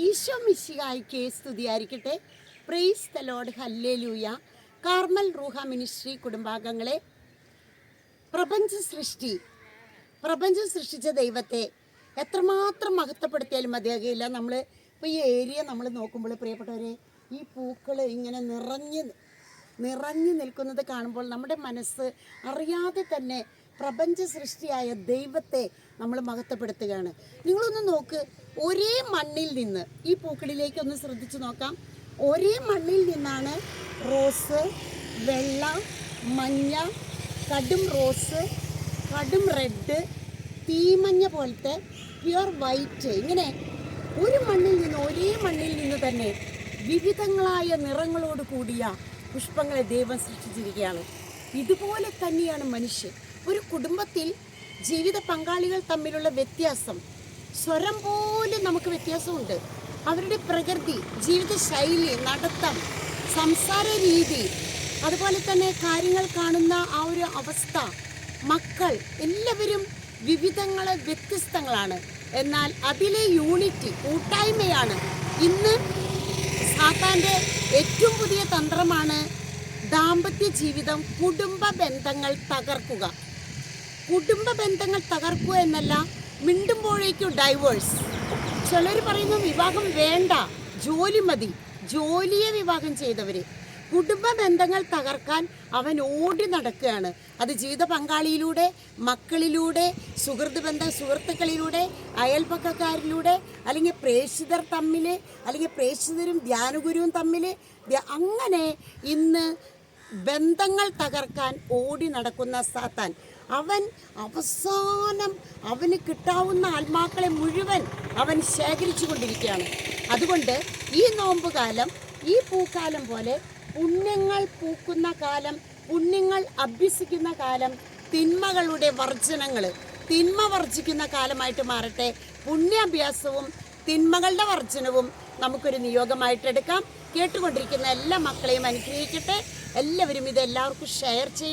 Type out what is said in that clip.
ഈശോ മിശിഹായ്ക്ക് സ്തുതിയായിരിക്കട്ടെ. Praise the Lord, hallelujah. Carmel റൂഹ മിനിസ്ട്രി കുടുംബാംഗങ്ങളെ, പ്രപഞ്ചം സൃഷ്ടിച്ച ദൈവത്തെ എത്രമാത്രം മഹത്വപ്പെടുത്തിയാലും മതിയാകില്ല. നമ്മൾ ഇപ്പോൾ ഈ ഏരിയ നമ്മൾ നോക്കുമ്പോൾ പ്രിയപ്പെട്ടവരെ, ഈ പൂക്കൾ ഇങ്ങനെ നിറഞ്ഞു നിൽക്കുന്നത് കാണുമ്പോൾ നമ്മുടെ മനസ്സ് അറിയാതെ തന്നെ പ്രപഞ്ച സൃഷ്ടിയായ ദൈവത്തെ നമ്മൾ മഹത്വപ്പെടുത്തുകയാണ്. നിങ്ങളൊന്ന് നോക്ക്, ഒരേ മണ്ണിൽ നിന്ന് ഈ പൂക്കളിലേക്കൊന്ന് ശ്രദ്ധിച്ചു നോക്കാം. ഒരേ മണ്ണിൽ നിന്നാണ് റോസ്, വെള്ള, മഞ്ഞ, കടും റോസ്, കടും റെഡ്, തീമഞ്ഞ പോലത്തെ പ്യുവർ വൈറ്റ്, ഇങ്ങനെ ഒരു മണ്ണിൽ നിന്ന്, ഒരേ മണ്ണിൽ നിന്ന് തന്നെ വിവിധങ്ങളായ നിറങ്ങളോട് കൂടിയ പുഷ്പങ്ങളെ ദൈവം സൃഷ്ടിച്ചിരിക്കുകയാണ്. ഇതുപോലെ തന്നെയാണ് മനുഷ്യൻ. ഒരു കുടുംബത്തിൽ ജീവിത പങ്കാളികൾ തമ്മിലുള്ള വ്യത്യാസം, സ്വരം പോലും നമുക്ക് വ്യത്യാസമുണ്ട്. അവരുടെ പ്രകൃതി, ജീവിതശൈലി, നടത്തം, സംസാര രീതി, അതുപോലെ തന്നെ കാര്യങ്ങൾ കാണുന്ന ആ ഒരു അവസ്ഥ, മക്കൾ എല്ലാവരും വ്യത്യസ്തങ്ങളാണ്. എന്നാൽ അതിലെ യൂണിറ്റി, കൂട്ടായ്മയാണ് ഇന്ന് സാത്താൻ്റെ ഏറ്റവും പുതിയ തന്ത്രമാണ് ദാമ്പത്യ ജീവിതം, കുടുംബ ബന്ധങ്ങൾ തകർക്കുക. കുടുംബ ബന്ധങ്ങൾ തകർക്കുക എന്നല്ല, മിണ്ടുമ്പോഴേക്കും ഡൈവേഴ്സ്. ചിലർ പറയുന്നു വിവാഹം വേണ്ട, ജോലി മതി, ജോലിയെ വിവാഹം ചെയ്തവർ. കുടുംബ ബന്ധങ്ങൾ തകർക്കാൻ അവൻ ഓടി നടക്കുകയാണ്. അത് ജീവിത പങ്കാളിയിലൂടെ, മക്കളിലൂടെ, സുഹൃത്തുക്കളിലൂടെ, അയൽപക്കക്കാരിലൂടെ, അല്ലെങ്കിൽ പ്രേക്ഷിതർ തമ്മിൽ, അല്ലെങ്കിൽ പ്രേക്ഷിതരും ധ്യാനഗുരുവും തമ്മിൽ, അങ്ങനെ ഇന്ന് ബന്ധങ്ങൾ തകർക്കാൻ ഓടി നടക്കുന്ന സാത്താൻ, അവൻ അവസാനം അവന് കിട്ടാവുന്ന ആത്മാക്കളെ മുഴുവൻ അവൻ ശേഖരിച്ചു കൊണ്ടിരിക്കുകയാണ്. അതുകൊണ്ട് ഈ നോമ്പുകാലം, ഈ പൂക്കാലം പോലെ പുണ്യങ്ങൾ പൂക്കുന്ന കാലം, പുണ്യങ്ങൾ അഭ്യസിക്കുന്ന കാലം, തിന്മ വർജിക്കുന്ന കാലമായിട്ട് മാറട്ടെ. പുണ്യാഭ്യാസവും തിന്മകളുടെ വർജനവും നമുക്കൊരു നിയോഗമായിട്ടെടുക്കാം. കേട്ടുകൊണ്ടിരിക്കുന്ന എല്ലാ മക്കളെയും അനുഗ്രഹിക്കട്ടെ. എല്ലാവരും ഇത് എല്ലാവർക്കും ഷെയർ ചെയ്യണം.